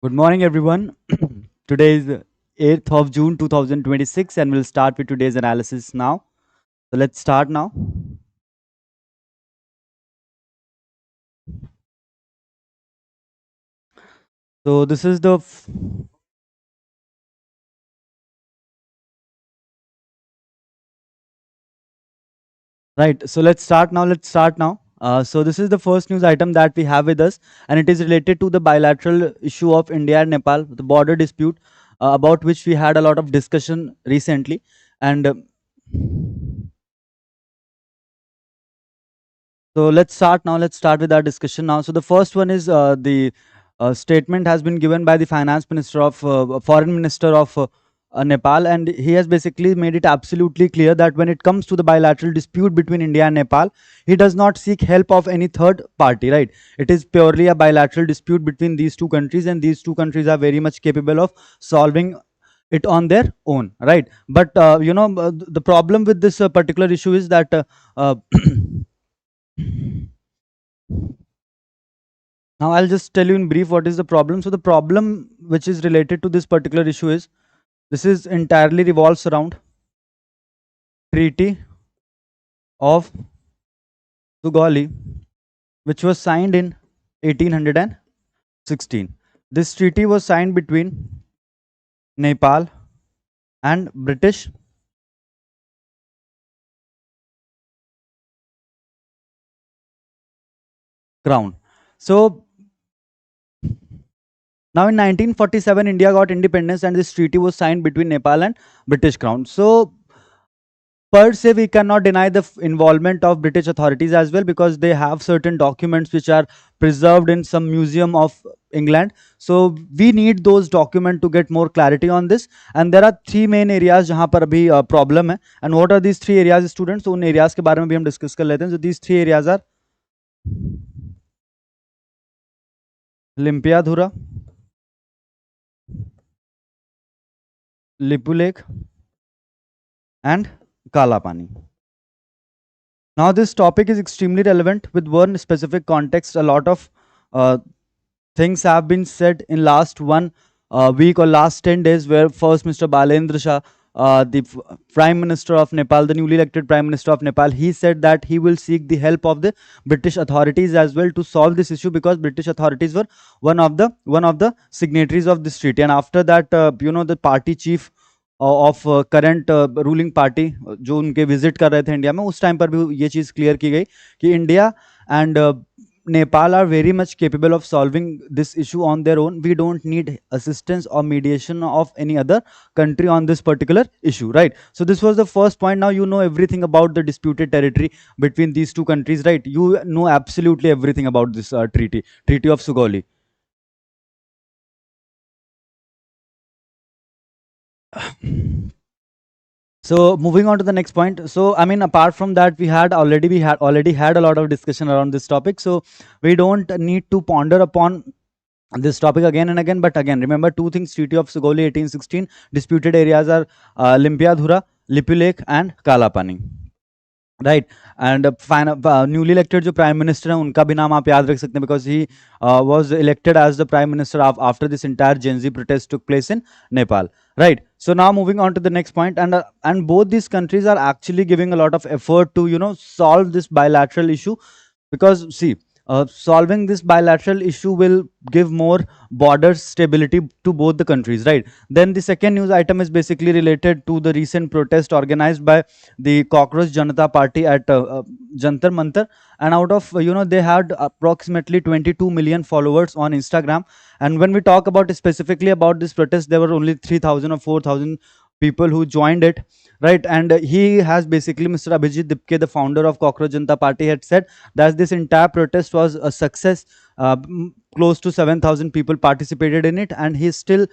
Good morning, everyone. Today is 8th of June 2026, and we'll start with today's analysis now. So let's start now. So this is the right. So let's start now. So this is the first news item that we have with us, and it is related to the bilateral issue of India and Nepal, the border dispute, about which we had a lot of discussion recently. And So let's start now. Let's start with our discussion now. So the first one is the statement has been given by the finance minister of foreign minister of Nepal, and he has basically made it absolutely clear that when it comes to the bilateral dispute between India and Nepal, he does not seek help of any third party. Right? It is purely a bilateral dispute between these two countries, and these two countries are very much capable of solving it on their own. Right? But the problem with this particular issue is that. Now, I'll just tell you in brief what is the problem. So, the problem which is related to this particular issue is this is entirely revolves around Treaty of Sugauli, which was signed in 1816. This treaty was signed between Nepal and British Crown. So, now in 1947, India got independence, and this treaty was signed between Nepal and British Crown. So, per se we cannot deny the involvement of British authorities as well, because they have certain documents which are preserved in some museum of England. So we need those documents to get more clarity on this. And there are three main areas jahan par abhi problem hai. And what are these three areas, students? So un areas ke bare mein bhi hum discuss kar lete hain. So these three areas are Limpiadhura, Lipu Lake, and Kala Pani. Now, this topic is extremely relevant with one specific context. A lot of things have been said in last one week or last 10 days, where first Mr. Balendra Shah, the Prime Minister of Nepal, the newly elected Prime Minister of Nepal, he said that he will seek the help of the British authorities as well to solve this issue, because British authorities were one of the signatories of this treaty. And after that, the party chief of current ruling party जो उनके visit कर रहे थे India में, उस time पर भी ये चीज़ क्लियर की गई कि India and Nepal are very much capable of solving this issue on their own. We don't need assistance or mediation of any other country on this particular issue, right? So this was the first point. Now you know everything about the disputed territory between these two countries, right? You know absolutely everything about this treaty of Sugauli. So moving on to the next point. So I mean, apart from that, we had already had a lot of discussion around this topic. So we don't need to ponder upon this topic again and again. But again, remember two things: Treaty of Sugauli 1816. Disputed areas are Limpiadhura, Lipu Lake, and Kalapani. Right and newly elected जो prime minister है उनका भी नाम आप याद रख सकते हैं, because he was elected as the prime minister after this entire Gen Z protest took place in Nepal, right? So now moving on to the next point, and both these countries are actually giving a lot of effort to solve this bilateral issue, because see, solving this bilateral issue will give more border stability to both the countries, right? Then the second news item is basically related to the recent protest organized by the Cockroach Janata Party at Jantar Mantar, and out of they had approximately 22 million followers on Instagram. And when we talk about specifically about this protest, there were only 3,000 or 4,000 people who joined it, right? And he has basically, Mr. Abhijit Dipke, the founder of Cockroach Janata Party, had said that this entire protest was a success. Close to 7,000 people participated in it, and he's still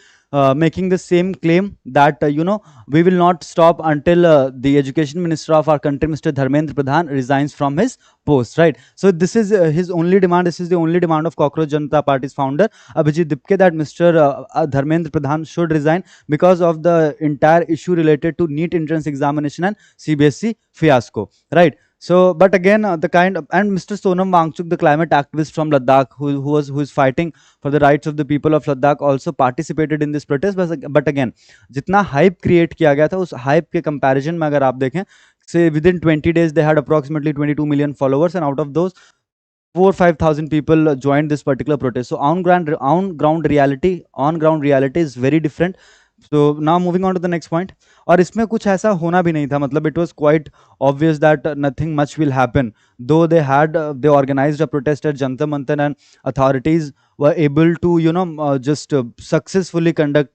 making the same claim that we will not stop until the education minister of our country, Mr. Dharmendra Pradhan, resigns from his post, right? So this is his only demand. This is the only demand of Cockroach Janata Party's founder Abhijit Dipke, that Mr. Dharmendra Pradhan should resign because of the entire issue related to NEET entrance examination and CBSE fiasco, right? So, but again, the kind of, and Mr. Sonam Wangchuk, the climate activist from Ladakh, who is fighting for the rights of the people of Ladakh, also participated in this protest. But again, जितना hype create किया गया था, उस hype के comparison में अगर आप देखें, say within 20 days they had approximately 22 million followers, and out of those 4 5,000 people joined this particular protest. So on ground reality is very different. So now moving on to the next point. और इसमें कुछ ऐसा होना भी नहीं था, मतलब it was quite obvious that nothing much will happen, though they organized a protest at Jantar Mantar, and authorities were able to just successfully conduct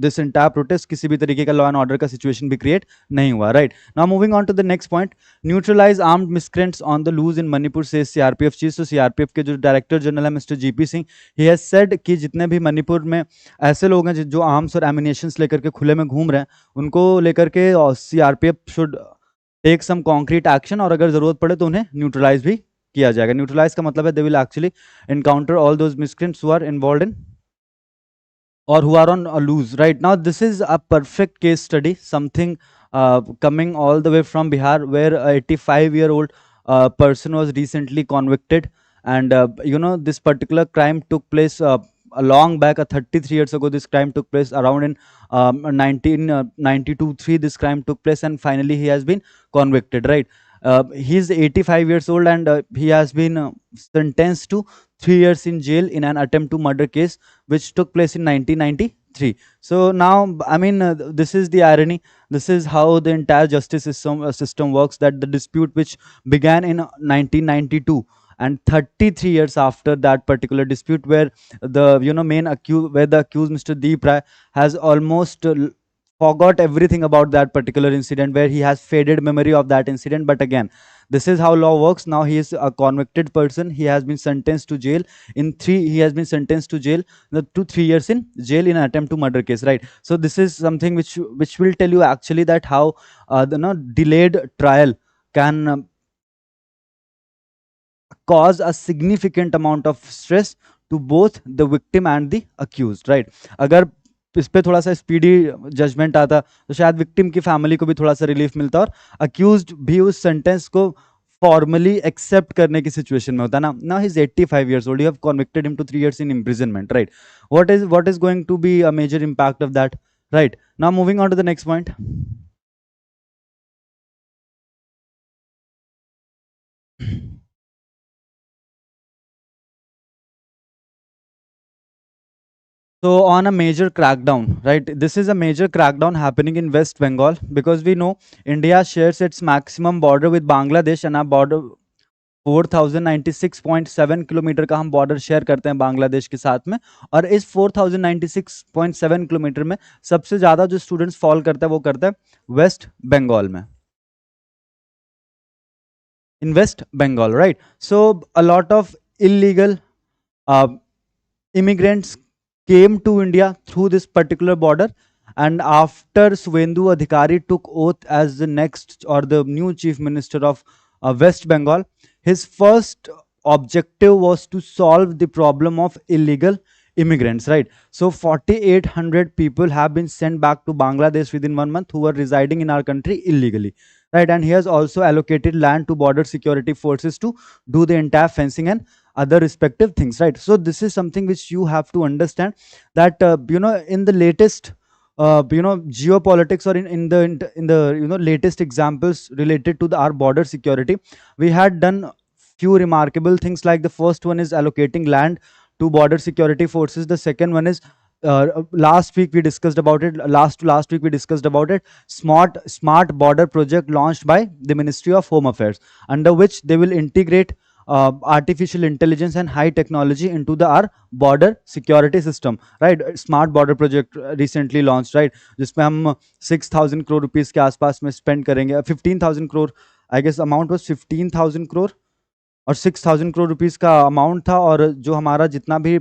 this entire protest. किसी भी तरीके का law and order का situation भी create नहीं हुआ, right? Now moving on to the next point. Neutralize armed miscreants on the loose in Manipur, says CRPF chief. So CRPF के जो डायरेक्टर जनरल है mister GP Singh, he has said कि जितने भी मणिपुर में ऐसे लोग हैं जो आर्म्स और एमिनेशंस लेकर के खुले में घूम रहे हैं, उनको लेकर के CRPF should take some concrete action, और अगर जरूरत पड़े तो उन्हें न्यूट्रलाइज भी किया जाएगा. न्यूट्रलाइज का मतलब है they will actually encounter all those miscreants who are involved in or who are on a loose. Right now this is a perfect case study, something coming all the way from Bihar, where a 85-year-old person was recently convicted, and this particular crime took place a long back, 33 years ago. This crime took place around in 1992-3. This crime took place, and finally he has been convicted, right? He's 85 years old, and he has been sentenced to 3 years in jail in an attempt to murder case which took place in 1993. So now, I mean, this is the irony. This is how the entire justice system works, that the dispute which began in 1992, and 33 years after that particular dispute, where the main accused, where the accused Mr. Deep Rai has almost forgot everything about that particular incident, where he has faded memory of that incident. But again, this is how law works. Now he is a convicted person. He has been sentenced to jail he has been sentenced to jail to 3 years in jail in an attempt to murder case, right? So this is something which will tell you actually that how the delayed trial can cause a significant amount of stress to both the victim and the accused, right? अगर इस पे थोड़ा सा speedy judgement आता तो शायद victim की family को भी थोड़ा सा रिलीफ मिलता, और अक्यूज्ड भी उस सेंटेंस को फॉर्मली एक्सेप्ट करने की सिचुएशन में होता ना. Now he is 85 years old, you have convicted him to 3 years in imprisonment, right? What is going to be a major impact of that, right? Now moving on to the next point. So on a major crackdown, right? This is a major crackdown happening in West Bengal, because we know India shares its maximum border with Bangladesh, and our border 4096.7 kilometre का हम border share करते हैं बांग्लादेश के साथ में. और इस 4096.7 kilometre में सबसे ज्यादा जो स्टूडेंट्स फॉल करता है वो करता है वेस्ट बंगाल में, in West Bengal, right? So a lot of illegal immigrants came to India through this particular border. And after Suvendu Adhikari took oath as the next or the new chief minister of West Bengal, his first objective was to solve the problem of illegal immigrants, right? So 4,800 people have been sent back to Bangladesh within 1 month who were residing in our country illegally, right? And he has also allocated land to border security forces to do the entire fencing and other respective things, right? So this is something which you have to understand, that in the latest geopolitics, or in the latest examples related to our border security, we had done few remarkable things. Like the first one is allocating land to border security forces. The second one is last week we discussed about it, last week we discussed about it, smart border project launched by the Ministry of Home Affairs, under which they will integrate artificial intelligence and high technology into our border security system, right? Smart border project recently launched, right? जिसमें हम 6,000 crore rupees के आसपास में spend करेंगे. 15,000 crore, I guess amount was 15,000 crore और 6,000 crore rupees का amount था. और जो हमारा जितना भी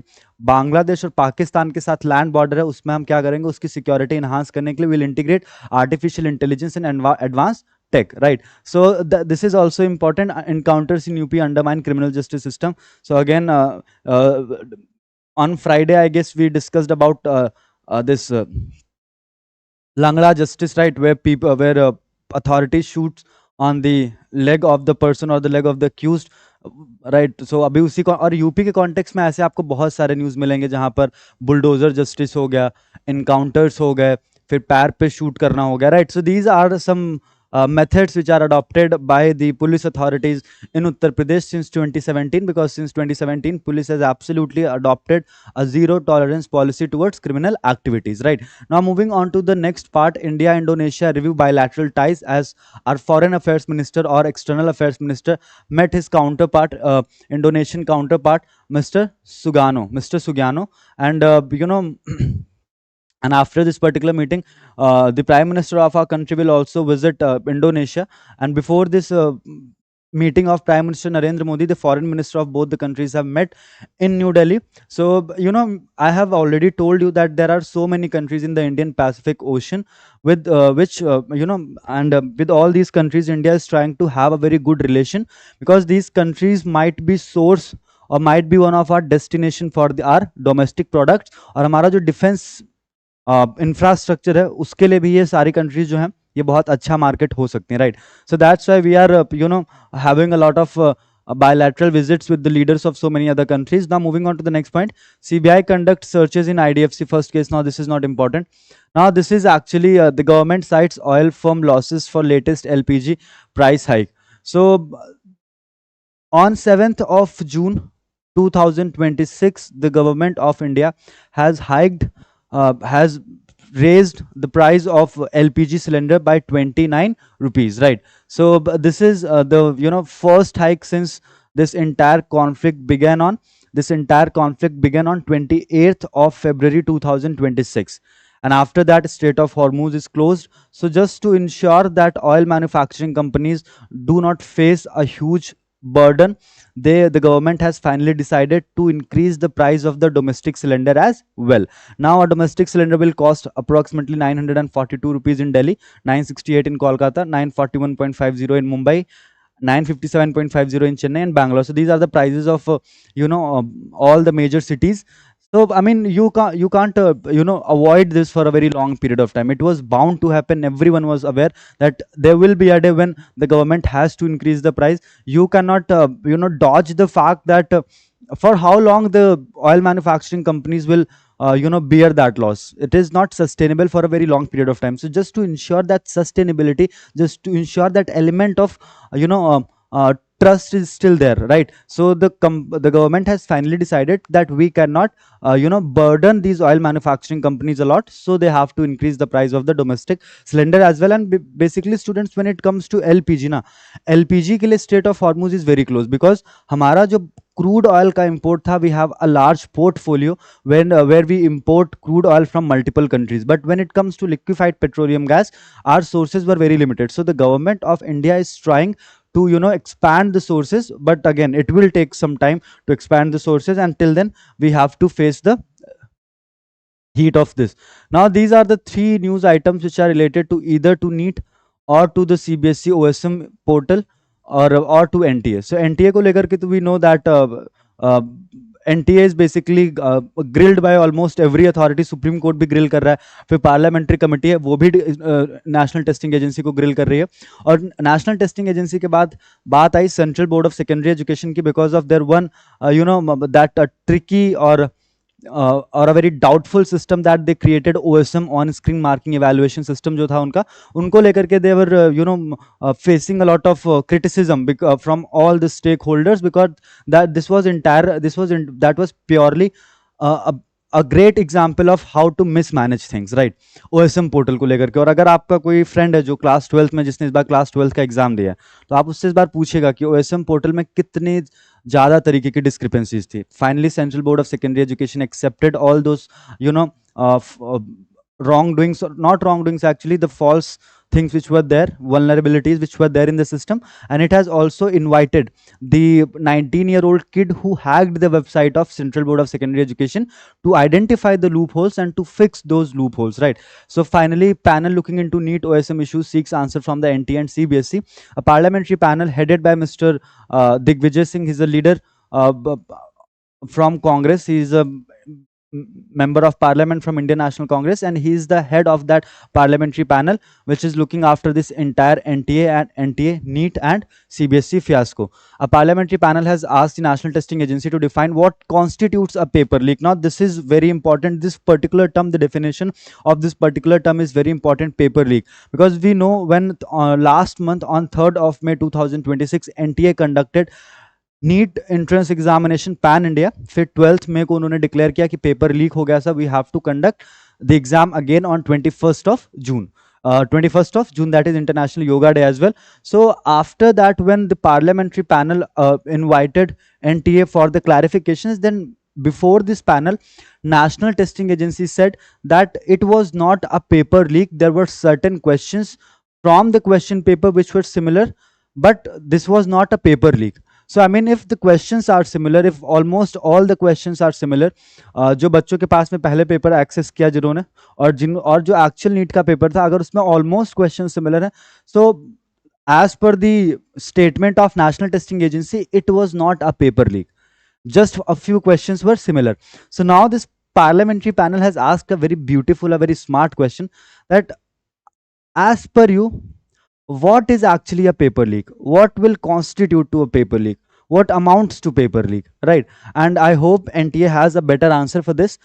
बांग्लादेश और पाकिस्तान के साथ लैंड बॉर्डर है, उसमें हम क्या करेंगे, उसकी सिक्योरिटी इन्हांस करने के लिए will integrate artificial intelligence and advance tech, right? So this is also important. Encounters in UP undermine criminal justice system. So again, on Friday, I guess we discussed about this Langla justice, right? Where authorities shoots on the leg of the person or the leg of the accused, right. So अभी उसी को और UP के context में ऐसे आपको बहुत सारे न्यूज़ मिलेंगे जहाँ पर बुलडोजर जस्टिस हो गया, इनकाउंटर्स हो गए, फिर पैर पे शूट करना हो गया, right. So these are some methods which are adopted by the police authorities in Uttar Pradesh since 2017, because since 2017 police has absolutely adopted a zero tolerance policy towards criminal activities, right. Now moving on to the next part, India Indonesia review bilateral ties, as our foreign affairs minister or external affairs minister met his counterpart, Indonesian counterpart, Mr. Sugiano, and and after this particular meeting, the prime minister of our country will also visit Indonesia. And before this meeting of Prime Minister Narendra Modi, the foreign minister of both the countries have met in New Delhi. So, I have already told you that there are so many countries in the Indian Pacific Ocean with which, and with all these countries, India is trying to have a very good relation, because these countries might be source or might be one of our destination for our domestic products. और हमारा जो defence infrastructure है उसके लिए भी ये सारी countries जो हैं ये बहुत अच्छा मार्केट हो सकती हैं, right. So that's why we are having a lot of bilateral visits with the leaders of so many other countries. Now moving on to the next point, CBI conducts searches in IDFC first case. Now this is not important. Now this is actually the government cites oil firm losses for latest LPG price hike. So on 7th of June 2026, the government of India has raised the price of LPG cylinder by 29 rupees, right. So this is the first hike since this entire conflict began on 28th of February 2026, and after that Strait of Hormuz is closed. So just to ensure that oil manufacturing companies do not face a huge burden, the government has finally decided to increase the price of the domestic cylinder as well. Now a domestic cylinder will cost approximately 942 rupees in Delhi, 968 in Kolkata, 941.50 in Mumbai, 957.50 in Chennai and Bangalore. So these are the prices of all the major cities. So I mean, you can't avoid this for a very long period of time. It was bound to happen. Everyone was aware that there will be a day when the government has to increase the price. You cannot dodge the fact that for how long the oil manufacturing companies will bear that loss. It is not sustainable for a very long period of time. So just to ensure that sustainability, just to ensure that element of you know trust is still there, right. So the government has finally decided that we cannot burden these oil manufacturing companies a lot, so they have to increase the price of the domestic cylinder as well. And basically students, when it comes to LPG na, LPG के लिए Strait of Hormuz is very close, because हमारा जो crude oil का import था, we have a large portfolio where we import crude oil from multiple countries. But when it comes to liquefied petroleum gas, our sources were very limited. So the government of India is trying to expand the sources, but again it will take some time to expand the sources. Until then we have to face the heat of this. Now these are the three news items which are related to either to NEET or to the CBSE OSM portal or to NTA. So NTA को लेकर के तो we know that uh, NTA is basically grilled by almost every authority. Supreme court भी grill कर रहा है, फिर parliamentary committee है वो भी नेशनल टेस्टिंग एजेंसी को ग्रिल कर रही है. और नेशनल टेस्टिंग एजेंसी के बाद बात आई Central Board of Secondary Education की, because of their one that tricky और a very doubtful system that they created, OSM on screen marking evaluation system जो था उनका, उनको लेकर के they were facing a lot of criticism from all the stakeholders, because that was purely a great example of how to mismanage things, right. OSM portal को लेकर के. और अगर आपका कोई फ्रेंड है जो क्लास 12th में, जिसने इस बार क्लास 12th का एग्जाम दिया है, तो आप उससे इस बार पूछेगा कि OSM पोर्टल में कितने ज़्यादा तरीके की डिस्क्रिपेंसीज थी. Finally central Board of Secondary education accepted all those wrongdoings, or not wrongdoings actually, the false things which were there, vulnerabilities which were there in the system. And it has also invited the 19-year-old kid who hacked the website of Central Board of Secondary Education to identify the loopholes and to fix those loopholes, right. So finally, panel looking into NEET OSM issues seeks answer from the NTA and CBSE. A parliamentary panel headed by Mr. Digvijay Singh. He's a leader from Congress. He's a member of parliament from Indian National Congress, and he is the head of that parliamentary panel which is looking after this entire NTA, NEET, and CBSE fiasco. A parliamentary panel has asked the National Testing Agency to define what constitutes a paper leak. Now, this is very important. This particular term, the definition of this particular term is very important, paper leak, because we know when last month on 3rd of May 2026, NTA conducted NEET entrance examination pan India, फिर 12th मई को उन्होंने declare किया कि paper leak हो गया, sir we have to conduct the exam again on 21st of June. 21st of June, that is International Yoga Day as well. So after that, when the parliamentary panel invited NTA for the clarifications, then before this panel, National Testing Agency said that it was not a paper leak. There were certain questions from the question paper which were similar, but this was not a paper leak. So I mean, if the questions are similar, if almost all the questions are similar, जो बच्चों के पास में पहले paper access किया जिन्होंने, और जो actual NEET का पेपर था, अगर उसमें ऑलमोस्ट क्वेश्चन सिमिलर है, so as per the statement of National Testing Agency, it was not a paper leak. Just a few questions were similar. So now this parliamentary panel has asked a very beautiful, a very smart question, that as per you, what is actually a paper leak? What will constitute to a paper leak? What amounts to paper leak, right? And I hope NTA has a better answer for this.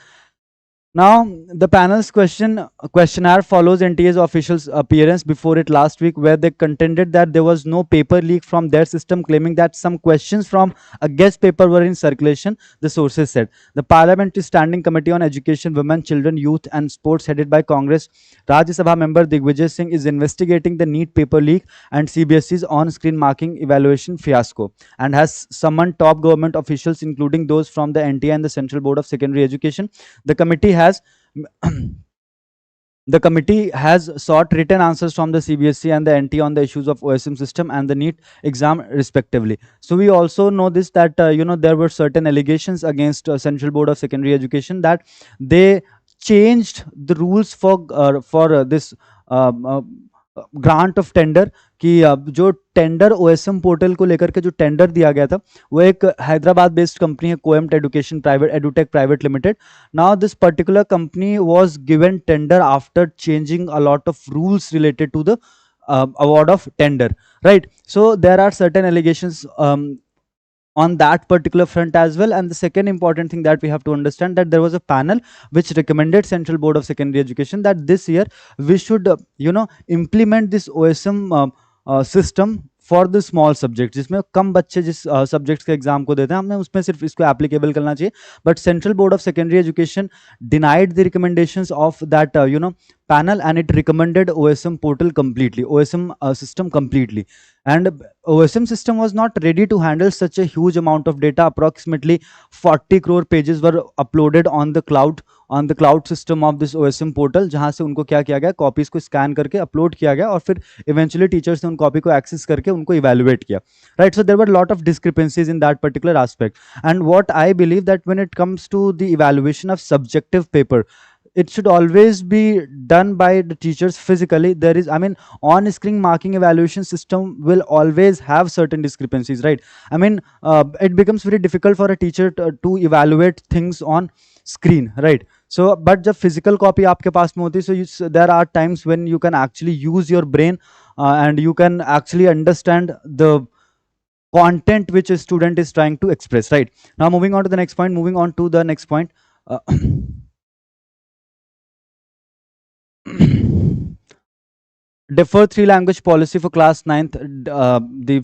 Now, the panel's questionnaire follows NTA's official appearance before it last week, where they contended that there was no paper leak from their system, claiming that some questions from a guest paper were in circulation, the sources said. The Parliamentary Standing Committee on Education, Women, Children, Youth and Sports, headed by Congress Rajya Sabha member Digvijay Singh, is investigating the NEET paper leak and CBSE's on-screen marking evaluation fiasco, and has summoned top government officials, including those from the NTA and the Central Board of Secondary Education. The committee has the committee has sought written answers from the CBSE and the NT on the issues of OSM system and the NEET exam respectively. So we also know this, that there were certain allegations against Central Board of Secondary Education that they changed the rules for this grant of tender, कि जो tender OSM portal को लेकर के जो tender दिया गया था, वो एक हैदराबाद बेस्ड कंपनी है, Coempt education private edutech private limited. Now this particular company was given tender after changing a lot of rules related to the award of tender, right? So there are certain allegations on that particular front as well. And the second important thing that we have to understand, that there was a panel which recommended Central Board of Secondary Education that this year we should implement this OSM system for the small subject, जिसमें कम बच्चे जिस subjects के exam को देते हैं, हमने उसमें सिर्फ इसको एप्लीकेबल करना चाहिए. But central Board of Secondary education denied the recommendations of that panel, and it recommended OSM portal completely, OSM system completely. And OSM system was not ready to handle such a huge amount of data. Approximately 40 crore pages were uploaded on the cloud system of this OSM portal, जहां से उनको क्या किया गया, copies को scan करके upload किया गया, और फिर इवेंचुअली टीचर्स ने उन कॉपी को एक्सेस करके उनको इवेल्युएट किया, right? So there were lot of discrepancies in that particular aspect. And what I believe that when it comes to the evaluation of subjective paper, it should always be done by the teachers physically. There is, I mean, on screen marking evaluation system will always have certain discrepancies, right? I mean, it becomes very difficult for a teacher to evaluate things on screen, right? So but the physical copy aapke paas mein hoti, so there are times when you can actually use your brain and you can actually understand the content which a student is trying to express, right? Now moving on to the next point, defer 3 language policy for class 9th. The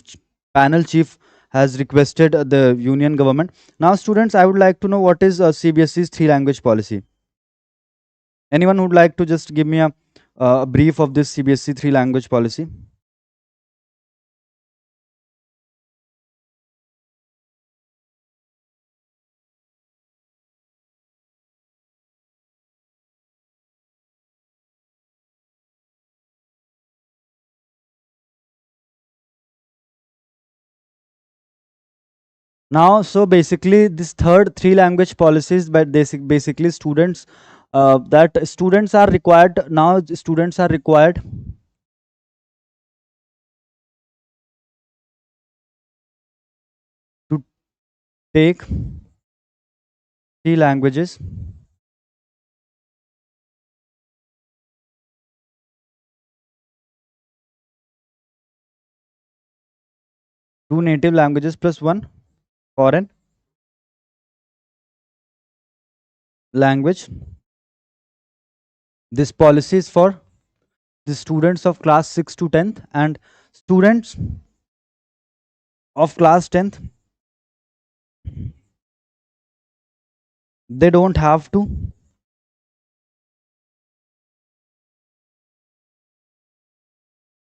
panel chief has requested the union government. Now students, I would like to know what is CBSE's 3 language policy. Anyone would like to just give me a brief of this CBSE 3 language policy? Now, so basically this third 3 language policies, but basically students, that students are required, now students are required to take 3 languages 2 native languages plus 1 foreign language. This policy is for the students of class 6 to 10th, and students of class 10th, they don't have to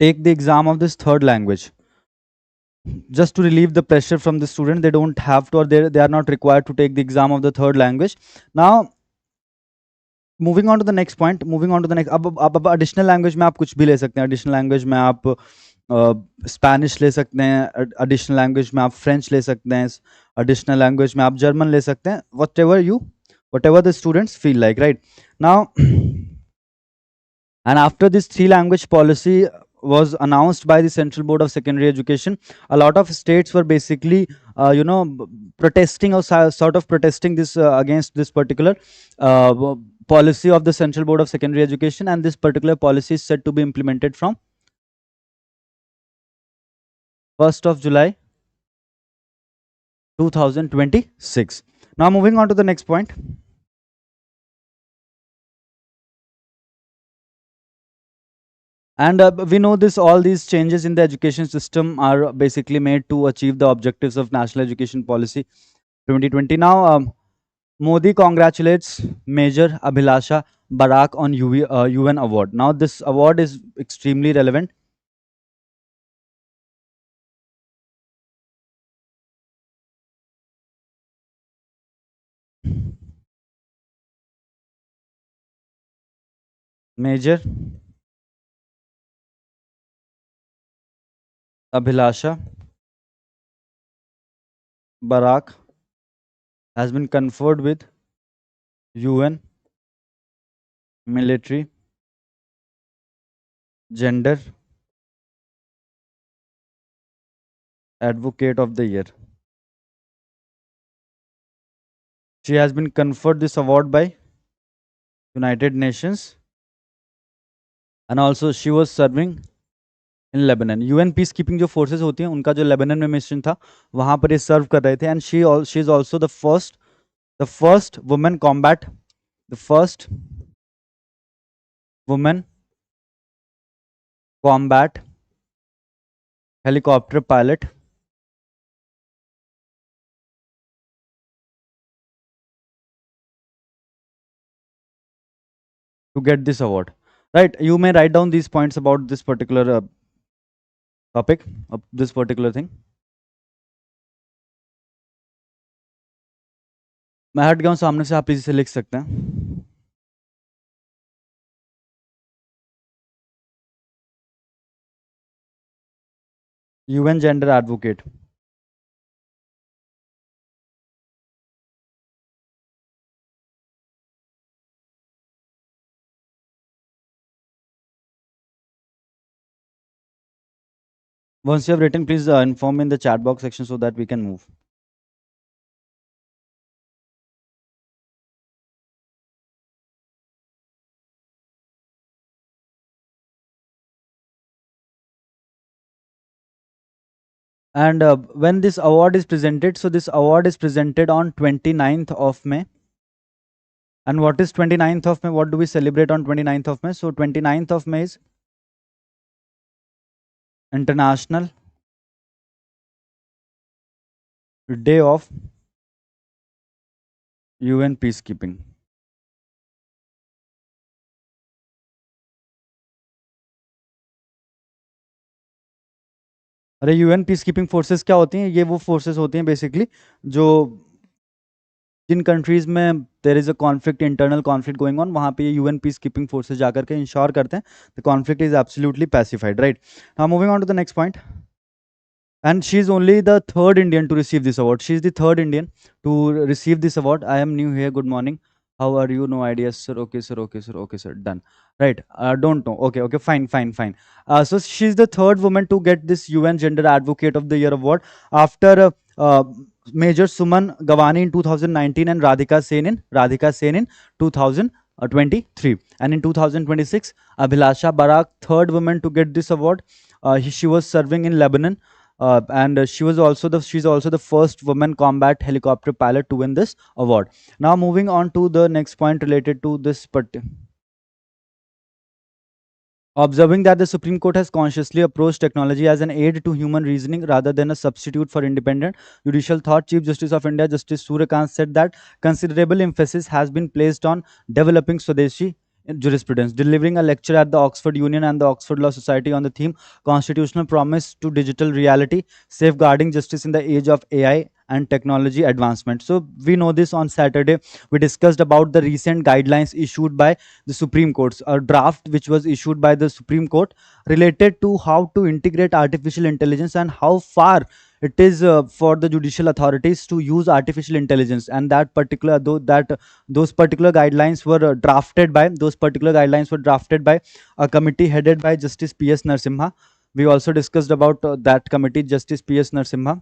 take the exam of this third language. Just to relieve the pressure from the student, they don't have to, or they are not required to take the exam of the third language. Now moving on to the next point, moving on to the next, अब additional language में आप कुछ भी ले सकते हैं. Additional language में आप स्पेनिश ले सकते हैं, एडिशनल लैंग्वेज में आप फ्रेंच ले सकते हैं, एडिशनल लैंग्वेज में आप जर्मन ले सकते हैं, what ever the students feel like, right. Now and after this 3 language policy was announced by the Central Board of Secondary Education, a lot of states were basically protesting, or sort of protesting this against this particular policy of the Central Board of Secondary Education, and this particular policy is set to be implemented from 1st of July 2026. Now moving on to the next point. And we know this, all these changes in the education system are basically made to achieve the objectives of National Education Policy 2020. Now, Modi congratulates Major Abhilasha Barak on UN award. Now, this award is extremely relevant. Major Abhilasha Barak has been conferred with UN Military Gender Advocate of the Year. She has been conferred this award by United Nations, and also she was serving in Lebanon. UN peacekeeping जो forces होती हैं, उनका जो Lebanon में mission था, वहां पर ये सर्व कर रहे थे. And she is also the first woman combat helicopter pilot to get this award, right? You may write down these points about this particular topic of this particular thing. मैं हट गया हूं सामने से, आप इसी से लिख सकते हैं. UN Gender Advocate. Once you have written, please inform me in the chat box section so that we can move. And when this award is presented, so this award is presented on 29th of May. And what is 29th of May? What do we celebrate on 29th of May? So 29th of May is International Day of UN Peacekeeping. अरे UN peace keeping forces क्या होती हैं? ये वो forces होती हैं basically जो जिन कंट्रीज में there is a conflict, internal conflict going on, वहाँ पे ये यूएन पीस कीपिंग फोर्सेस जाकर के इंश्योर करते हैं the conflict is absolutely pacified, right. Now moving on to the next point. And she is only the third Indian to receive this award. She is the third Indian to receive this award. I am new here. Good morning. How are you? No ideas, sir. Okay, sir. Okay, sir. Okay, sir. Done. Right. Don't know. Okay. Okay. Fine. Fine. Fine. So she is the third woman to get this UN Gender Advocate of the Year award after Major Suman Gawani in 2019 and Radhika Sen in 2023. And in 2026, Abhilasha Barak, third woman to get this award. She was serving in Lebanon. and she's also the first woman combat helicopter pilot to win this award. Now moving on to the next point related to this observing that the Supreme Court has consciously approached technology as an aid to human reasoning rather than a substitute for independent judicial thought, Chief Justice of India Justice Suryakant said that considerable emphasis has been placed on developing Swadeshi jurisprudence, delivering a lecture at the Oxford Union and the Oxford Law Society on the theme Constitutional Promise to Digital Reality, Safeguarding Justice in the Age of AI and Technology Advancement. So we know this. On Saturday we discussed about the recent guidelines issued by the Supreme Court, a draft which was issued by the Supreme Court related to how to integrate artificial intelligence and how far it is for the judicial authorities to use artificial intelligence. And that particular those particular guidelines were drafted by a committee headed by Justice PS Narsimha. We also discussed about that committee, Justice PS Narsimha.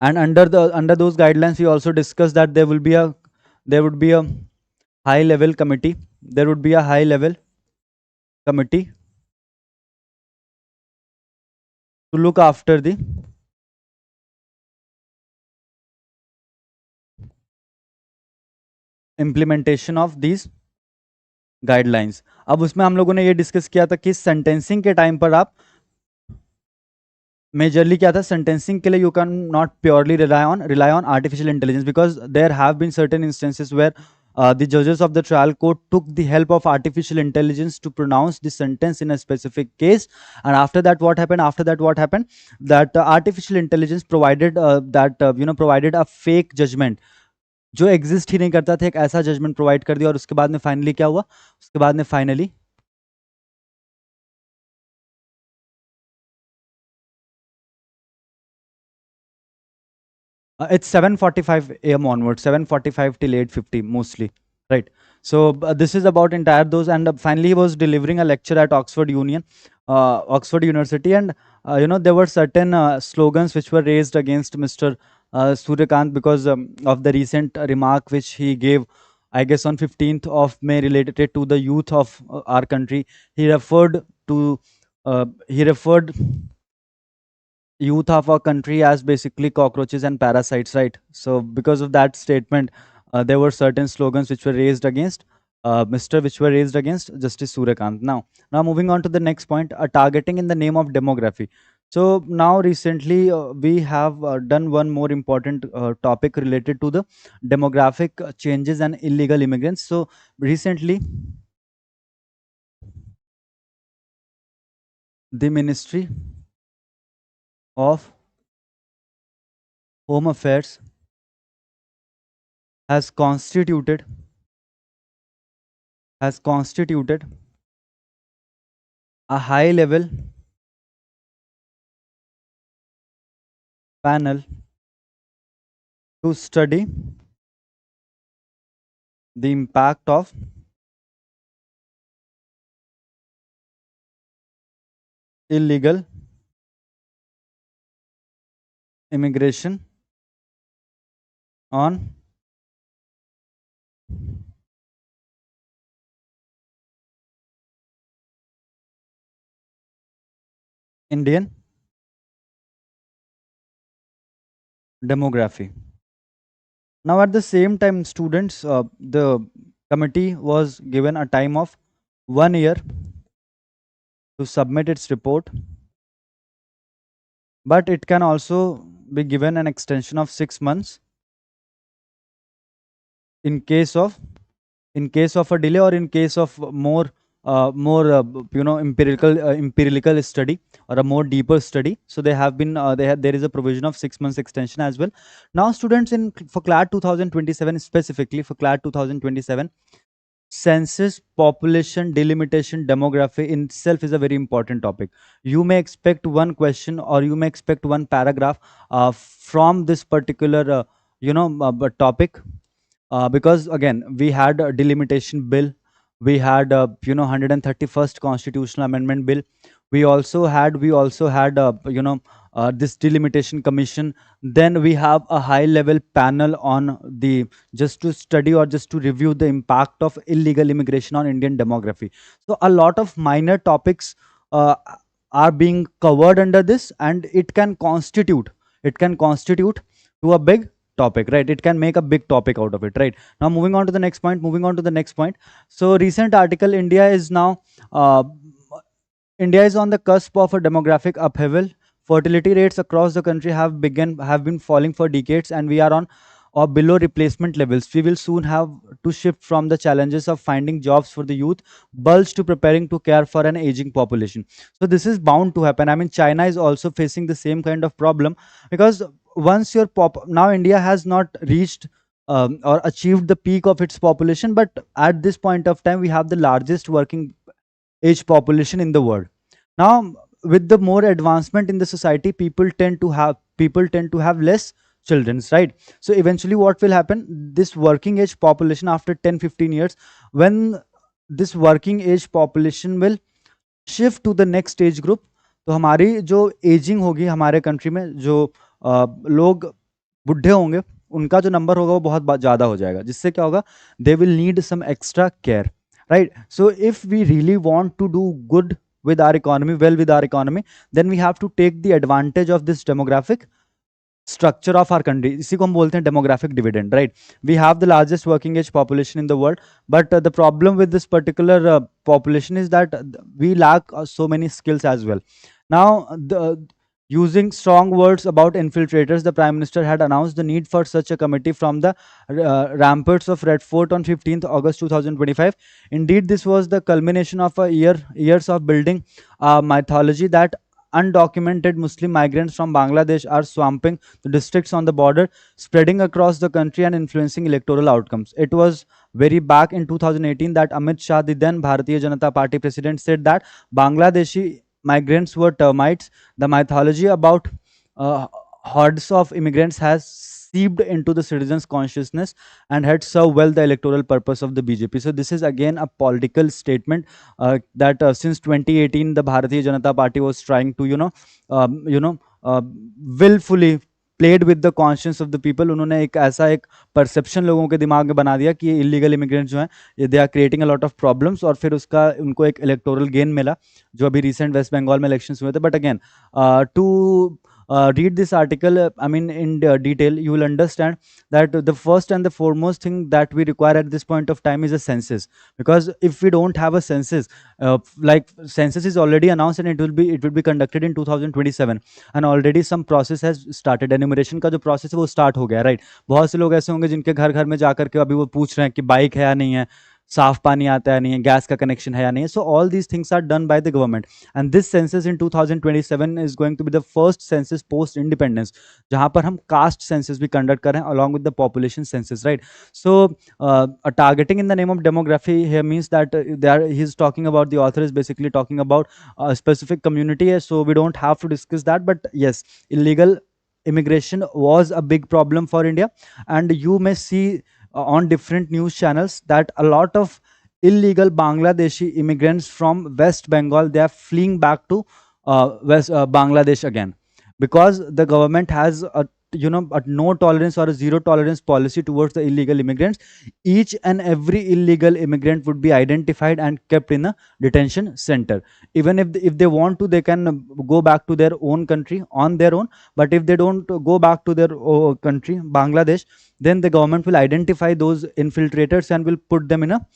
And under those guidelines we also discussed that there would be a high level committee there would be a high level committee to look after the implementation of these guidelines. अब उसमें हम लोगों ने ये discuss किया था कि sentencing के टाइम पर आप मेजरली क्या था, सेंटेंसिंग के लिए you cannot purely rely on artificial intelligence because there have been certain instances where the judges of the trial court took the help of artificial intelligence to pronounce the sentence in a specific case. And after that what happened, that artificial intelligence provided provided a fake judgment जो exist ही नहीं करता था, एक ऐसा judgement provide कर दिया. और उसके बाद में फाइनली क्या हुआ, उसके बाद में finally it's 7:45 a.m. onwards, 7:45 till 8:50 mostly, right? So this is about entire those. And finally he was delivering a lecture at Oxford University, and there were certain slogans which were raised against Mr. Suryakant because of the recent remark which he gave, I guess on 15th of May, related to the youth of our country. He referred youth of our country as basically cockroaches and parasites, right? So because of that statement, there were certain slogans which were raised against Justice Suryakant. Now moving on to the next point, targeting in the name of demography. So now recently we have done one more important topic related to the demographic changes and illegal immigrants. So recently the Ministry of Home Affairs has constituted a high level panel to study the impact of illegal immigration on Indian demography. Now at the same time, students, the committee was given a time of 1 year to submit its report, but it can also be given an extension of 6 months in case of a delay, or in case of more empirical study or a more deeper study. So there is a provision of 6 months extension as well. Now students, for CLAT 2027, specifically for CLAT 2027, census, population delimitation, demography in itself is a very important topic. You may expect one question or you may expect one paragraph from this particular topic, because again we had a delimitation bill, we had 131st constitutional amendment bill, we also had this delimitation commission. Then we have a high level panel on the just to study or just to review the impact of illegal immigration on Indian demography. So a lot of minor topics are being covered under this, and it can constitute to a big topic, right? It can make a big topic out of it, right? Now moving on to the next point. So recent article, uh, India is on the cusp of a demographic upheaval. Fertility rates across the country have been falling for decades, and we are on or below replacement levels. We will soon have to shift from the challenges of finding jobs for the youth bulge to preparing to care for an aging population. So this is bound to happen. I mean, China is also facing the same kind of problem, because once your pop now India has not reached or achieved the peak of its population, but at this point of time we have the largest working age population in the world. Now, with the more advancement in the society, people tend to have less children, right? So eventually what will happen, this working age population after 10-15 years, when this working age population will shift to the next age group, तो हमारी जो ageing होगी हमारे country में, जो लोग बुढ़े होंगे, उनका जो नंबर होगा वो बहुत ज़्यादा हो जाएगा, जिससे क्या होगा, they will need some extra care, right? So if we really want to do good with our economy, well with our economy, then we have to take the advantage of this demographic structure of our country. इसी को हम बोलते हैं demographic dividend, right? We have the largest working age population in the world, but the problem with this particular population is that we lack so many skills as well. Now, using strong words about infiltrators, the Prime Minister had announced the need for such a committee from the ramparts of Red Fort on 15th August 2025. Indeed, this was the culmination of years of building a mythology that undocumented Muslim migrants from Bangladesh are swamping the districts on the border, spreading across the country and influencing electoral outcomes. It was very back in 2018 that Amit Shah, the then Bharatiya Janata Party president, said that Bangladeshi migrants were termites. The mythology about uh, hordes of immigrants has seeped into the citizens' consciousness and had served well the electoral purpose of the BJP. So this is again a political statement that since 2018 the Bharatiya Janata Party was trying to willfully played with the conscience of the people. उन्होंने एक ऐसा एक perception लोगों के दिमाग में बना दिया कि ये illegal immigrants जो हैं, ये they are creating a lot of problems, और फिर उसका उनको एक electoral gain मिला, जो अभी recent वेस्ट बंगाल में elections हुए थे. But again, to read this article, I mean, in detail, you will understand that the first and the foremost thing that we require at this point of time is a census. Because if we don't have a census, like census is already announced and it will be conducted in 2027, and already some process has started. Enumeration का जो process है वो start हो गया, right? बहुत से लोग ऐसे होंगे जिनके घर घर में जाकर के अभी वो पूछ रहे हैं कि बाइक है या नहीं है, साफ पानी आता है नहीं है, गैस का कनेक्शन है या नहीं है. So all these things are done by the government, and this census in 2027 is going to be the first census post independence, जहाँ पर हम caste census भी conduct कर रहे हैं along with the population census, right? So a targeting in the name of demography here means that he's talking about, the author is basically talking about a specific community, so we don't have to discuss that. But yes, illegal immigration was a big problem for India, and you may see on different news channels that a lot of illegal Bangladeshi immigrants from West Bengal, they are fleeing back to Bangladesh again, because the government has a no tolerance or a zero tolerance policy towards the illegal immigrants. Each and every illegal immigrant would be identified and kept in a detention center. Even if they want to, they can go back to their own country on their own. But if they don't go back to their country, Bangladesh, then the government will identify those infiltrators and will put them in a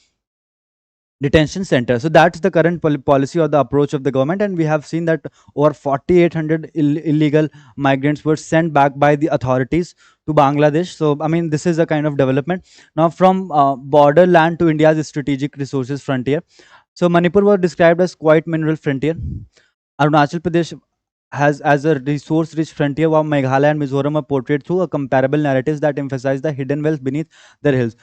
detention center. So that's the current policy or the approach of the government, and we have seen that over 4,800 illegal migrants were sent back by the authorities to Bangladesh. So I mean, this is a kind of development. Now, from borderland to India's strategic resources frontier. So Manipur was described as quite mineral frontier. Arunachal Pradesh has as a resource-rich frontier, while Meghalaya and Mizoram are portrayed through a comparable narratives that emphasize the hidden wealth beneath their hills.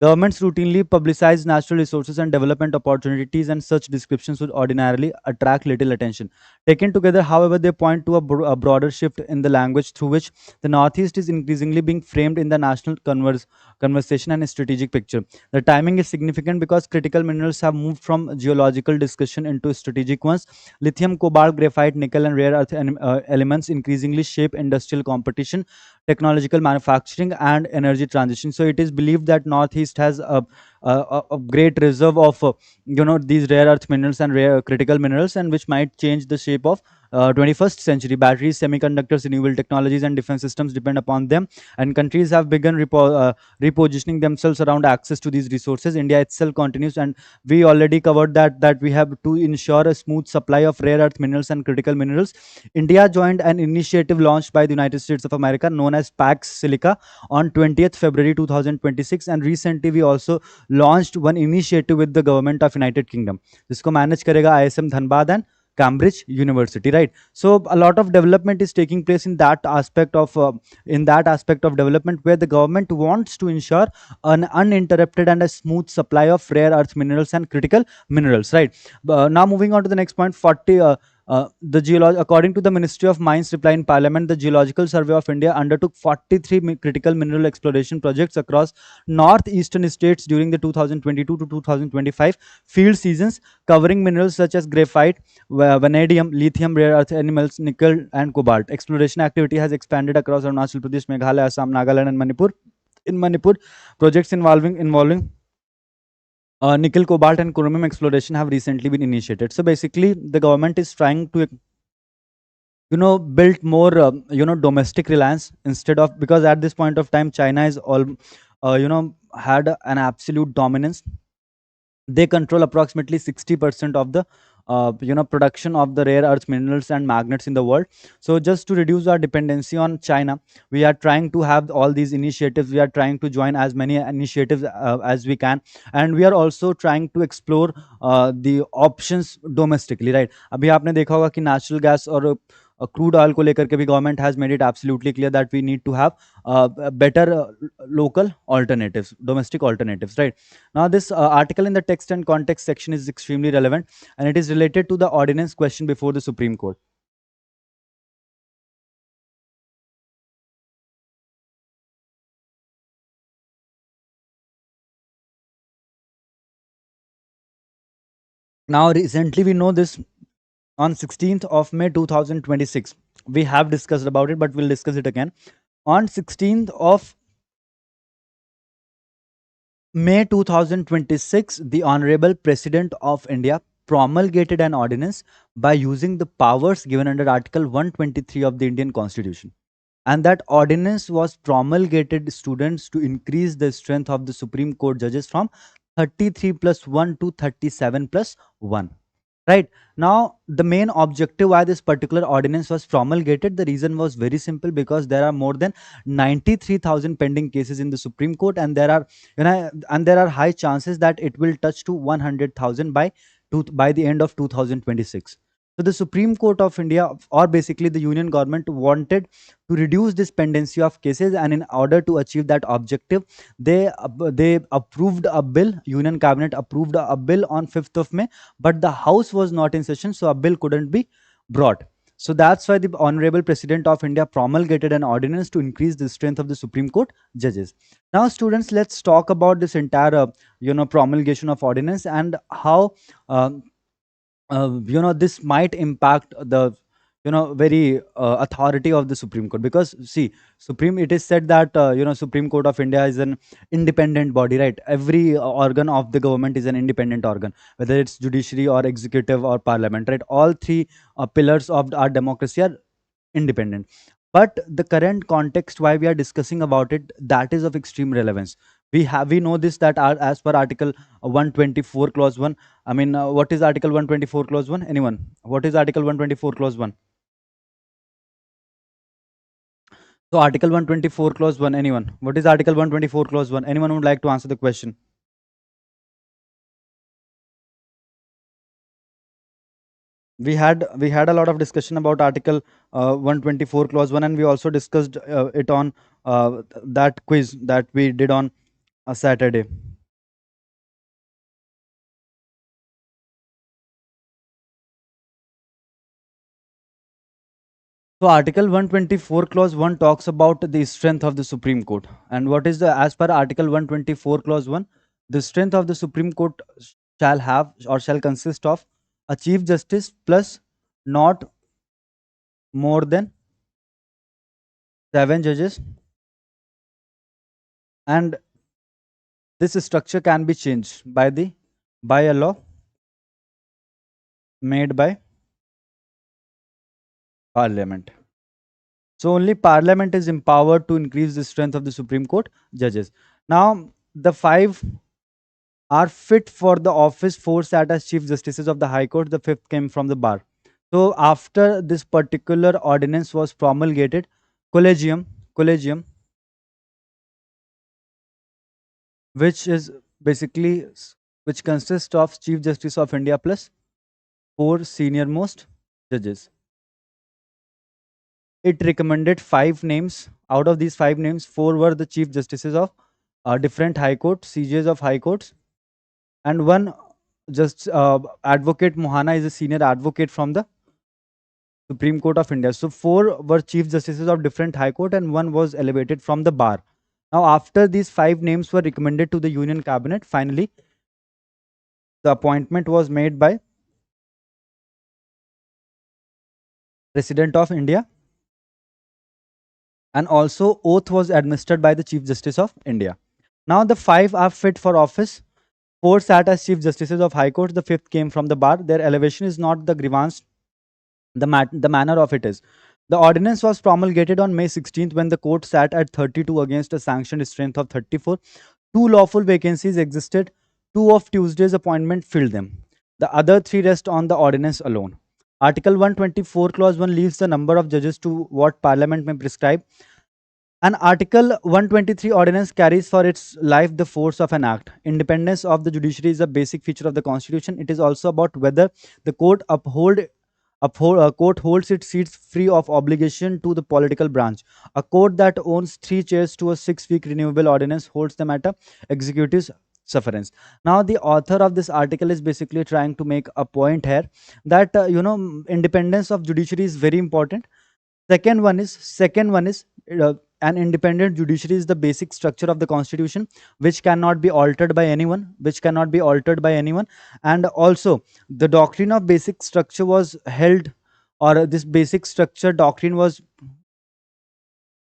Governments routinely publicize natural resources and development opportunities, and such descriptions would ordinarily attract little attention. Taken together, however, they point to a broader shift in the language through which the Northeast is increasingly being framed in the national conversation and strategic picture. The timing is significant because critical minerals have moved from geological discussion into strategic ones. Lithium, cobalt, graphite, nickel, and rare earth elements increasingly shape industrial competition. technological manufacturing, and energy transition. So it is believed that Northeast has a great reserve of these rare earth minerals and rare critical minerals, and which might change the shape of 21st century. Batteries, semiconductors, renewable technologies, and defense systems depend upon them, and countries have begun repositioning themselves around access to these resources. India itself continues, and we already covered that we have to ensure a smooth supply of rare earth minerals and critical minerals. India joined an initiative launched by the United States of America known as Pax Silica on 20th February 2026, and recently we also launched one initiative with the government of United Kingdom. जिसको manage करेगा ISM Dhanbad and Cambridge University, right? So a lot of development is taking place in that aspect of development, where the government wants to ensure an uninterrupted and a smooth supply of rare earth minerals and critical minerals, right? Now moving on to the next point, 40. According to the Ministry of Mines reply in Parliament, the Geological Survey of India undertook 43 critical mineral exploration projects across northeastern states during the 2022 to 2025 field seasons, covering minerals such as graphite, vanadium, lithium, rare earth elements, nickel, and cobalt. Exploration activity has expanded across Arunachal Pradesh, Meghalaya, Assam, Nagaland, and Manipur. In Manipur, projects involving nickel, cobalt, and chromium exploration have recently been initiated. So basically, the government is trying to build more domestic reliance, instead of, because at this point of time China is all had an absolute dominance. They control approximately 60% of the production of the rare earth minerals and magnets in the world. So just to reduce our dependency on China, we are trying to have all these initiatives. We are trying to join as many initiatives as we can, and we are also trying to explore the options domestically, right? अभी आपने देखा होगा कि natural gas और crude oil को लेकर के भी government has made it absolutely clear that we need to have better local alternatives, domestic alternatives, right? Now, this article in the text and context section is extremely relevant, and it is related to the ordinance question before the Supreme Court. Now, recently we know this, on 16th of May 2026. We have discussed about it, but we'll discuss it again. On 16th of May 2026, the Honorable President of India promulgated an ordinance by using the powers given under Article 123 of the Indian Constitution. And that ordinance was promulgated, students, to increase the strength of the Supreme Court judges from 33 plus 1 to 37 plus 1. Right. Now, the main objective why this particular ordinance was promulgated, the reason was very simple, because there are more than 93,000 pending cases in the Supreme Court, and there are high chances that it will touch to 100,000 by the end of 2026. So the Supreme Court of India, or basically the Union government, wanted to reduce this pendency of cases, and in order to achieve that objective, they approved a bill. Union cabinet approved a bill on 5th of May, but the House was not in session, so a bill couldn't be brought. So that's why the Honorable President of India promulgated an ordinance to increase the strength of the Supreme Court judges. Now, students, let's talk about this entire promulgation of ordinance, and how this might impact the very authority of the Supreme Court. Because see, supreme it is said that Supreme Court of India is an independent body, right? Every organ of the government is an independent organ, whether it's judiciary or executive or parliament, right? All three pillars of our democracy are independent. But the current context why we are discussing about it, that is of extreme relevance. We know this, that as per Article 124 clause 1. I mean, what is Article 124 clause 1? Anyone? What is Article 124 clause 1? So Article 124 clause 1, anyone? What is Article 124 clause 1? Anyone would like to answer the question? We had a lot of discussion about Article 124 clause 1, and we also discussed it on that quiz that we did on a Saturday. So Article 124 clause 1 talks about the strength of the Supreme Court. And what is the, as per Article 124 clause 1, the strength of the Supreme Court shall have, or shall consist of, a Chief Justice plus not more than 7 judges, and this structure can be changed by a law made by parliament. So only parliament is empowered to increase the strength of the Supreme Court judges. Now the five are fit for the office, four sat as chief justices of the High Court, the fifth came from the bar. So after this particular ordinance was promulgated, collegium, which is basically which consists of Chief Justice of India plus four senior most judges. It recommended five names. Out of these five names, four were the chief justices of different high courts, CJs of high courts, and one just advocate Mohana is a senior advocate from the Supreme Court of India. So four were chief justices of different high court, and one was elevated from the bar. Now, after these five names were recommended to the Union Cabinet, finally the appointment was made by President of India, and also oath was administered by the Chief Justice of India. Now the five are fit for office. Four sat as Chief Justices of High Court. The fifth came from the bar. Their elevation is not the grievance, the manner of it is. The ordinance was promulgated on May 16th when the court sat at 32 against a sanctioned strength of 34. Two lawful vacancies existed. Two of Tuesday's appointment filled them. The other three rest on the ordinance alone. Article 124, Clause 1 leaves the number of judges to what Parliament may prescribe. An Article 123 ordinance carries for its life the force of an act. Independence of the judiciary is a basic feature of the Constitution. It is also about whether the court holds its seats free of obligation to the political branch. A court that owns three chairs to a 6 week renewable ordinance holds them at a executive's sufferance. Now, the author of this article is basically trying to make a point here that independence of judiciary is very important. Second one is an independent judiciary is the basic structure of the Constitution, which cannot be altered by anyone. And also, the doctrine of basic structure was held, or this basic structure doctrine was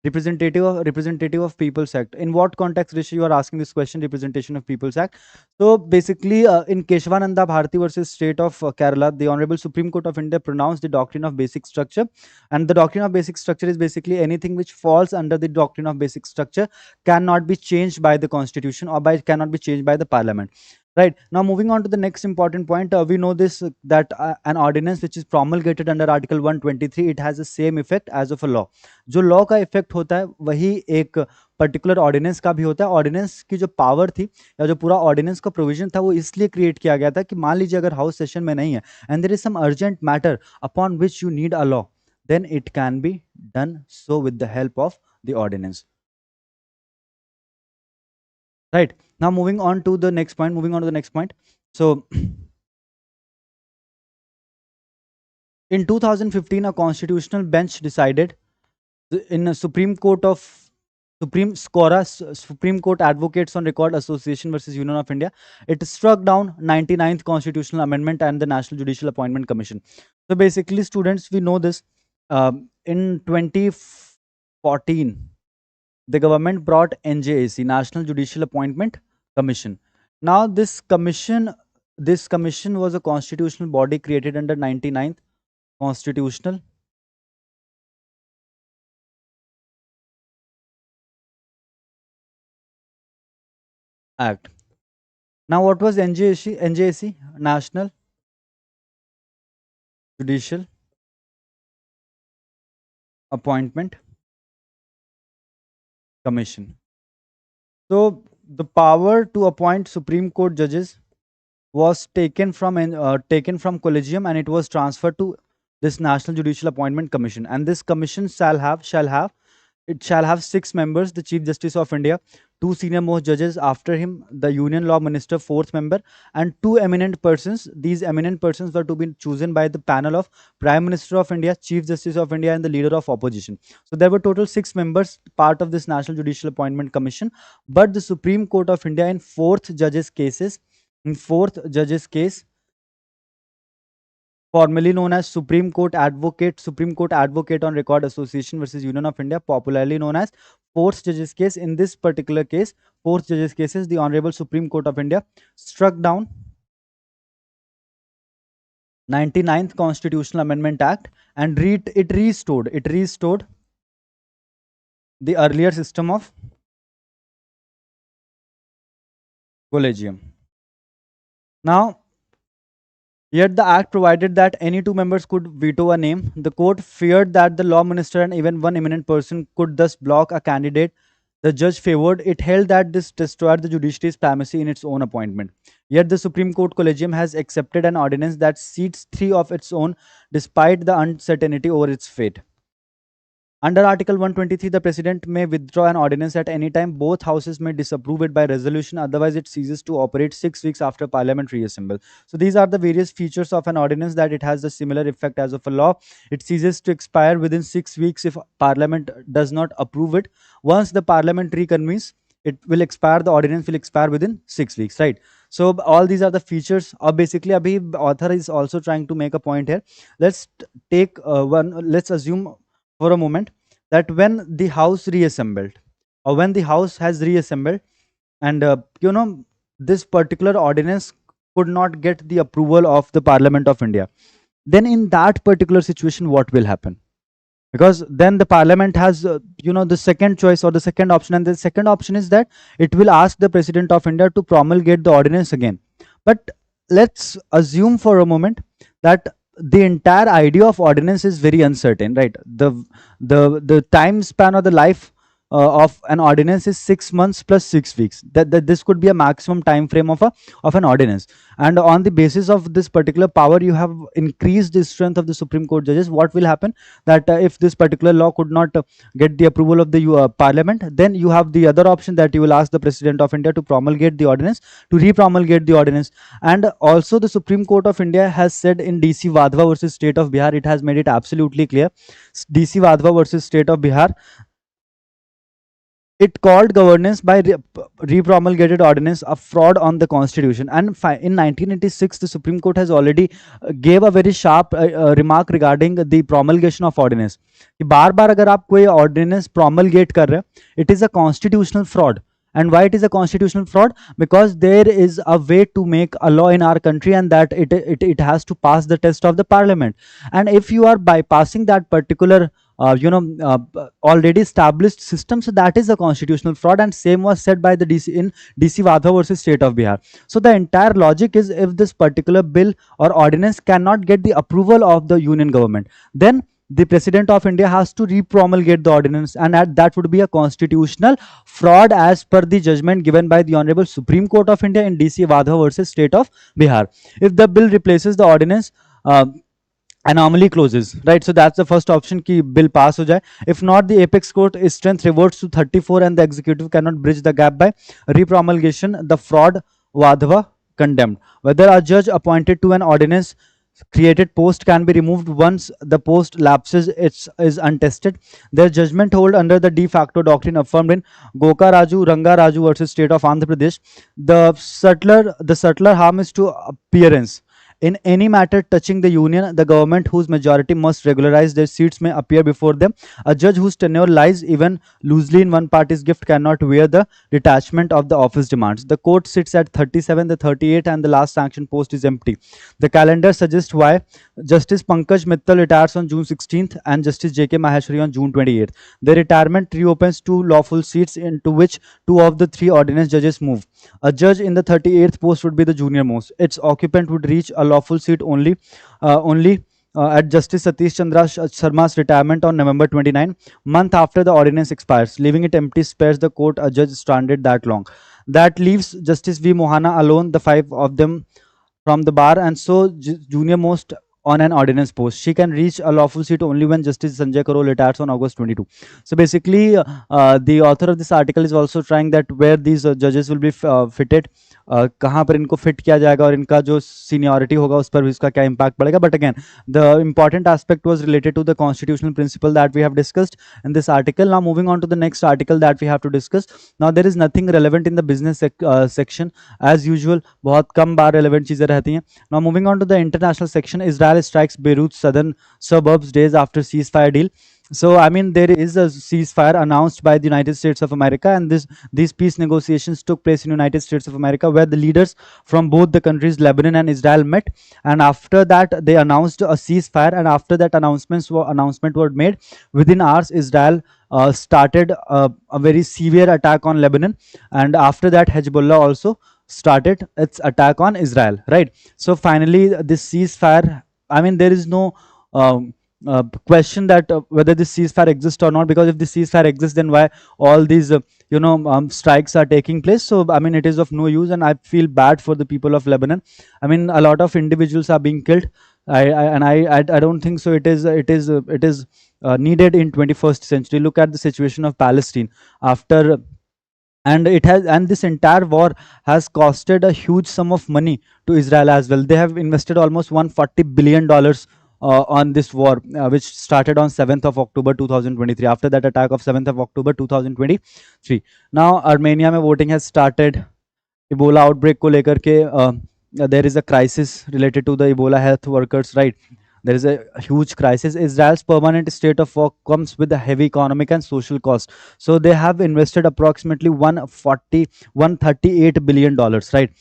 representative of People's Act. In what context, Rishi, you are asking this question? Representation of People's Act. So basically, in Keshavananda Bharati versus State of Kerala, the Honorable Supreme Court of India pronounced the doctrine of basic structure, and the doctrine of basic structure is basically anything which falls under the doctrine of basic structure cannot be changed by the Constitution, or cannot be changed by the Parliament. Right, now moving on to the next important point, we know this that an ordinance which is promulgated under Article 123, it has the same effect as of a law. जो law का effect होता है वही एक particular ordinance का भी होता है. ऑर्डिनेंस की जो पावर थी या जो पूरा ऑर्डिनेंस का प्रोविजन था वो इसलिए क्रिएट किया गया था कि मान लीजिए अगर हाउस सेशन में नहीं है and there is some urgent matter upon which you need a law, then it can be done so with the help of the ordinance. Right, now moving on to the next point. So in 2015 a constitutional bench decided in a Supreme Court Advocates on Record Association versus Union of India, it struck down 99th constitutional amendment and the National Judicial Appointment Commission. So basically, students, we know this. In 2014, the government brought NJAC, National Judicial Appointment Commission. Now, this commission was a constitutional body created under 99th Constitutional Act. Now, what was NJAC? NJAC, National Judicial Appointment Commission. So, the power to appoint Supreme Court judges was taken from Collegium, and it was transferred to this National Judicial Appointment Commission. And this commission shall have 6 members: the Chief Justice of India, 2 senior-most judges after him, the Union Law Minister, 4th member, and 2 eminent persons. These eminent persons were to be chosen by the panel of Prime Minister of India, Chief Justice of India, and the Leader of Opposition. So there were total 6 members part of this National Judicial Appointment Commission. But the Supreme Court of India, in fourth judge's case, formerly known as Supreme Court Advocate on Record Association versus Union of India, popularly known as Fourth Judges case. In this particular case, Fourth Judges cases, the Honorable Supreme Court of India struck down 99th Constitutional Amendment Act and it restored the earlier system of collegium. Now, yet the act provided that any two members could veto a name. The court feared that the law minister and even one eminent person could thus block a candidate the judge favored. It held that this destroyed the judiciary's primacy in its own appointment. Yet the Supreme Court Collegium has accepted an ordinance that seats three of its own despite the uncertainty over its fate. Under Article 123, the President may withdraw an ordinance at any time. Both houses may disapprove it by resolution, otherwise it ceases to operate 6 weeks after Parliament reassembles. So these are the various features of an ordinance, that it has a similar effect as of a law. It ceases to expire within 6 weeks if Parliament does not approve it. Once the Parliament reconvenes, it will expire, the ordinance will expire within 6 weeks, right? So all these are the features. Basically, Abhi, author is also trying to make a point here. Let's take let's assume for a moment that when the house reassembled, or when the house has reassembled, and this particular ordinance could not get the approval of the Parliament of India, then in that particular situation what will happen? Because then the Parliament has the second choice or the second option, and the second option is that it will ask the President of India to promulgate the ordinance again. But let's assume for a moment that the entire idea of ordinance is very uncertain, right? The time span or the life of an ordinance is 6 months plus 6 weeks. That this could be a maximum time frame of an ordinance, and on the basis of this particular power, you have increased the strength of the Supreme Court judges. What will happen, that if this particular law could not get the approval of the Parliament, then you have the other option, that you will ask the President of India to promulgate the ordinance, to re-promulgate the ordinance. And also the Supreme Court of India has said in DC Vadhva versus State of Bihar, it has made it absolutely clear. DC Vadhva versus State of Bihar, it called governance by re-promulgated ordinance a fraud on the constitution. And in 1986, the Supreme Court has already gave a very sharp remark regarding the promulgation of ordinance. कि बार बार अगर आप कोई ordinance promulgate कर रहे, it is a constitutional fraud. And why it is a constitutional fraud? Because there is a way to make a law in our country, and that it has to pass the test of the Parliament. And if you are bypassing that particular already established system, so that is a constitutional fraud. And same was said by the DC Vadhva versus State of Bihar. So the entire logic is, if this particular bill or ordinance cannot get the approval of the union government, then the President of India has to re-promulgate the ordinance, and that would be a constitutional fraud as per the judgment given by the Honorable Supreme Court of India in DC Vadhva versus State of Bihar. If the bill replaces the ordinance, anomaly closes, right? So that's the first option, ki bill pass ho jaye. If not, the apex court strength reverts to 34 and the executive cannot bridge the gap by re-promulgation. The fraud Vadhva condemned. Whether a judge appointed to an ordinance created post can be removed once the post lapses, it is untested. Their judgment hold under the de facto doctrine affirmed in Goka Raju Ranga Raju versus State of Andhra Pradesh. The subtler harm is to appearance. In any matter touching the union, the government whose majority must regularize their seats may appear before them. A judge whose tenure lies even loosely in one party's gift cannot wear the detachment of the office demands. The court sits at 37, the 38, and the last sanction post is empty. The calendar suggests why. Justice Pankaj Mittal retires on June 16th and Justice J.K. Maheshwari on June 28th. Their retirement reopens two lawful seats, into which two of the three ordinance judges move. A judge in the 38th post would be the junior most. Its occupant would reach a lawful seat only at Justice Satish Chandra Sharma's retirement on November 29, month after the ordinance expires. Leaving it empty spares the court a judge stranded that long. That leaves Justice V. Mohana alone, the five of them from the bar, and so junior most on an ordinance post. She can reach a lawful seat only when Justice Sanjay Karol retires on August 22. So basically, the author of this article is also trying that where these judges will be fitted, कहाँ पर इनको fit किया जाएगा और इनका जो seniority होगा उस पर भी इसका क्या इम्पैक्ट पड़ेगा. But again the important aspect was related to the constitutional principle that we have discussed in this article. Now moving on to the next article that we have to discuss. Now there is nothing relevant in the business section as usual. बहुत कम बार relevant चीजें रहती हैं. Now moving on to the international section. Israel Israel strikes Beirut's southern suburbs days after ceasefire deal. So, I mean, there is a ceasefire announced by the United States of America, and these peace negotiations took place in United States of America, where the leaders from both the countries, Lebanon and Israel, met. And after that, they announced a ceasefire. And after that announcement were made, within hours, Israel started a very severe attack on Lebanon, and after that, Hezbollah also started its attack on Israel. Right. So finally, this ceasefire. I mean, there is no question that whether this ceasefire exists or not, because if the ceasefire exists, then why all these strikes are taking place? So I mean, it is of no use, and I feel bad for the people of Lebanon. I mean, a lot of individuals are being killed. I don't think so. It is needed in 21st century. Look at the situation of Palestine after, and this entire war has costed a huge sum of money to Israel as well. They have invested almost 140 billion dollars on this war, which started on 7th of October 2023, after that attack of 7th of October 2023. Now Armenia में voting has started. Ebola outbreak को लेकर के there is a crisis related to the Ebola health workers, right? There is a huge crisis. Israel's permanent state of work comes with a heavy economic and social cost. So they have invested approximately 138 billion dollars, right?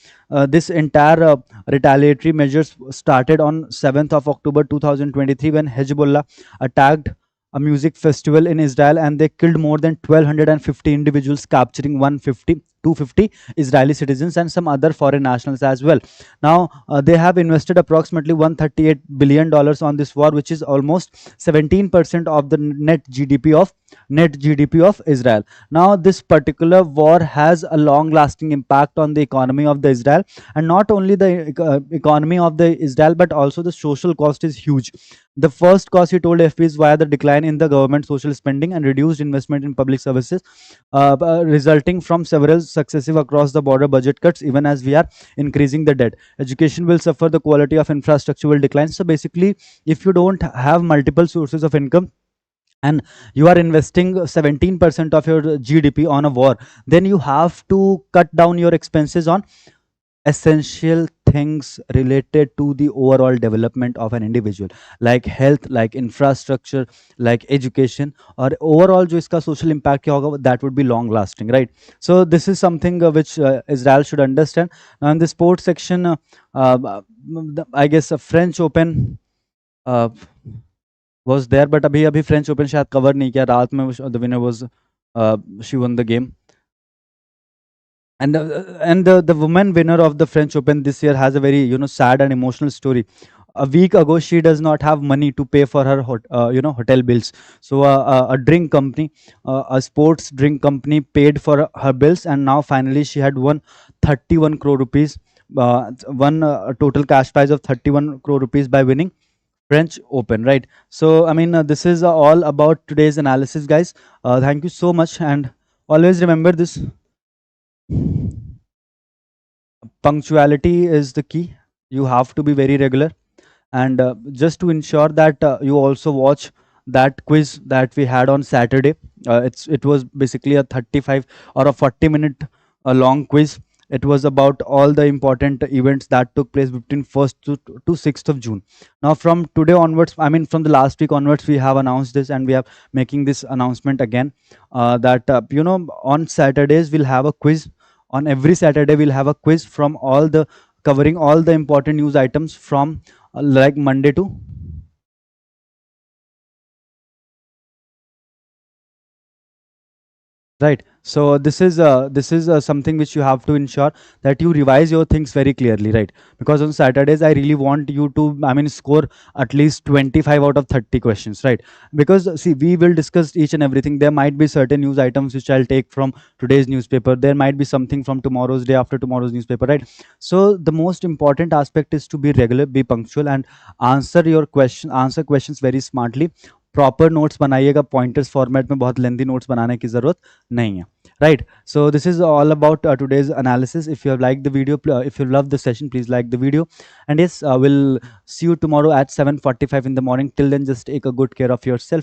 This entire retaliatory measures started on 7th of October 2023, when Hezbollah attacked a music festival in Israel, and they killed more than 1250 individuals, capturing 250 Israeli citizens and some other foreign nationals as well. Now they have invested approximately 138 billion dollars on this war, which is almost 17% of the net GDP of Israel. Now this particular war has a long lasting impact on the economy of the Israel, and not only the economy of the Israel, but also the social cost is huge. The first cost, he told FP, is via the decline in the government social spending and reduced investment in public services, resulting from several successive across the border budget cuts, even as we are increasing the debt. Education will suffer, the quality of infrastructure will decline. So basically, if you don't have multiple sources of income, and you are investing 17% of your GDP on a war, then you have to cut down your expenses on essential things related to the overall development of an individual, like health, like infrastructure, like education, or overall जो इसका social impact क्या होगा, that would be long lasting, right? So this is something which Israel should understand. Now in the sports section, I guess a French Open uh, was there, but अभी French Open शायद cover नहीं किया रात में. The winner was she won the game. And the woman winner of the French Open this year has a very sad and emotional story. A week ago, she does not have money to pay for her hotel bills. So a drink company, a sports drink company, paid for her bills, and now finally she had won 31 crore rupees. Won a total cash prize of 31 crore rupees by winning French Open, right? So I mean, this is all about today's analysis, guys. Thank you so much, and always remember this: punctuality is the key. You have to be very regular, and just to ensure that you also watch that quiz that we had on Saturday. It was basically a 35 or a 40-minute long quiz. It was about all the important events that took place between 1st to 6th of June. Now from today onwards, I mean from the last week onwards, we have announced this, and we are making this announcement again, that on Saturdays we'll have a quiz. On every Saturday we'll have a quiz from covering all the important news items from like Monday to right. So this is something which you have to ensure that you revise your things very clearly, right? Because on Saturdays I really want you to, I mean, score at least 25 out of 30 questions, right? Because see, we will discuss each and everything. There might be certain news items which I'll take from today's newspaper. There might be something from tomorrow's, day after tomorrow's newspaper, right? So the most important aspect is to be regular, be punctual, and answer questions very smartly. Proper notes बनाइएगा, pointers format में, बहुत लेंदी notes बनाने की जरूरत नहीं है, right? So this is all about today's analysis. If you have liked the video, if you love the session, please like the video, and yes, we'll see you tomorrow at 7:45 in the morning. Till then, just take a good care of yourself.